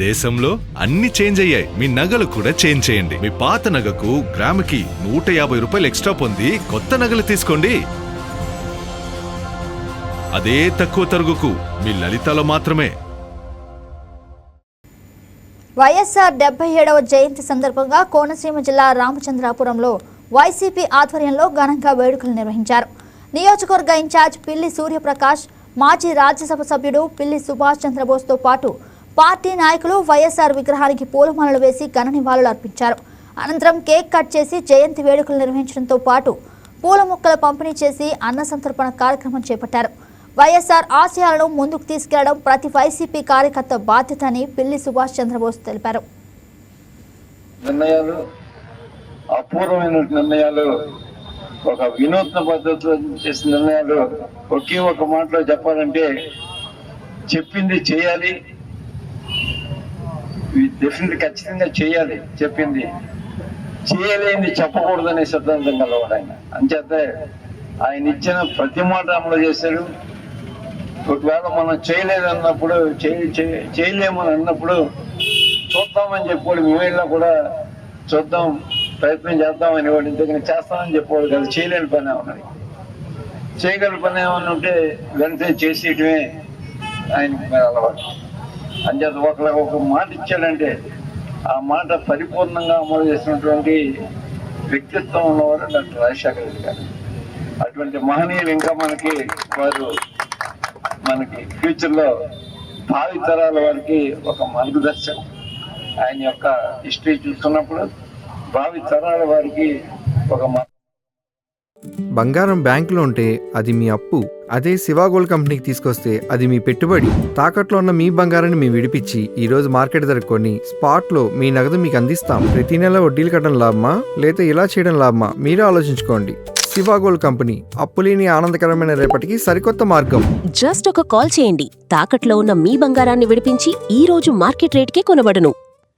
దేశంలో అన్ని చేంజ్ అయ్యాయి, మీ నగలు కూడా చేంజ్ చేయండి. మీ పాత నగకు గ్రాముకి 150 రూపాయలు ఎక్స్ట్రా పొంది కొత్త నగలు తీసుకోండి. అదే తక్కువ తరుగుకు మీ లలితలో మాత్రమే. వైఎస్ఆర్ 77వ జయంతి సందర్భంగా కోనసీమ జిల్లా రామచంద్రాపురంలో వైసీపీ ఆధ్వర్యంలో ఘనంగా వేడుకలు నిర్వహించారు. నియోజకవర్గ ఇన్ఛార్జ్ పిల్లి సూర్యప్రకాష్, మాజీ రాజ్యసభ సభ్యుడు పిల్లి సుభాష్ చంద్రబోస్తో పాటు పార్టీ నాయకులు వైఎస్ఆర్ విగ్రహానికి పూలమాలలు వేసి ఘన నివాళులు అర్పించారు. అనంతరం కేక్ కట్ చేసి జయంతి వేడుకలు నిర్వహించడంతో పాటు పూల మొక్కల పంపిణీ చేసి అన్న సంతర్పణ కార్యక్రమం చేపట్టారు. వైఎస్ఆర్ ఆశయాలను ముందుకు తీసుకెళ్లడం ప్రతి వైసీపీ కార్యకర్త బాధ్యత అని పిల్లి సుభాష్ చంద్రబోస్ తెలిపారు. నిర్ణయాలు అపూర్వమైన నిర్ణయాలు, ఒక వినూత్న పద్ధతిలో చేసిన నిర్ణయాలు. ఒకే ఒక మాటలో చెప్పాలంటే చెప్పింది చేయాలి, డెఫినెట్ ఖచ్చితంగా చేయాలి, చెప్పింది చేయలేని చెప్పకూడదనే సిద్ధాంతం కలవాడు ఆయన. అంచేత ఆయన ఇచ్చిన ప్రతి మాట అమలు చేశారు. ఒకవేళ మనం చేయలేదన్నప్పుడు, చేయలేమని అన్నప్పుడు చూద్దామని చెప్పాడు. మేమేళ్ళ కూడా చూద్దాం, ప్రయత్నం చేద్దాం అనేవాడు. ఇంతకన్నా చేస్తామని చెప్పాడు కదా. చేయలేని పని ఏమన్నది, చేయగల పని ఏమన్నా ఉంటే వెంటనే చేసేయటమే ఆయనకి అలవాటు. అంచేత ఒక మాట ఇచ్చాడంటే ఆ మాట పరిపూర్ణంగా అమలు చేసినటువంటి వ్యక్తిత్వం ఉన్నవారు డాక్టర్ రాజశేఖర రెడ్డి గారు. అటువంటి మహనీయులు ఇంకా వారు మనకి ఫ్యూచర్లో భావి తరాల వారికి ఒక మార్గదర్శకం. ఆయన యొక్క హిస్టరీ చూస్తున్నప్పుడు భావి తరాల వారికి ఒక బంగారం బ్యాంకులో ఉంటే అది మీ అప్పు, అదే శివ గోల్డ్ కంపెనీకి తీసుకొస్తే అది మీ పెట్టుబడి. తాకట్లో ఉన్న మీ బంగారాన్ని మేము విడిపించి ఈ రోజు మార్కెట్ ధర కొని స్పాట్ లో మీ నగదు మీకు అందిస్తాం. ప్రతి నెల వడ్డీలు కట్టడం లాభమా లేదా ఇలా చేయడం లాభమా మీరే ఆలోచించుకోండి. శివ గోల్డ్ కంపెనీ, అప్పులేని ఆనందకరమైన రేపటికి సరికొత్త మార్గం. జస్ట్ ఒక కాల్ చేయండి. తాకట్లో ఉన్న మీ బంగారాన్ని విడిపించి ఈ రోజు మార్కెట్ రేట్కే కొనబడును.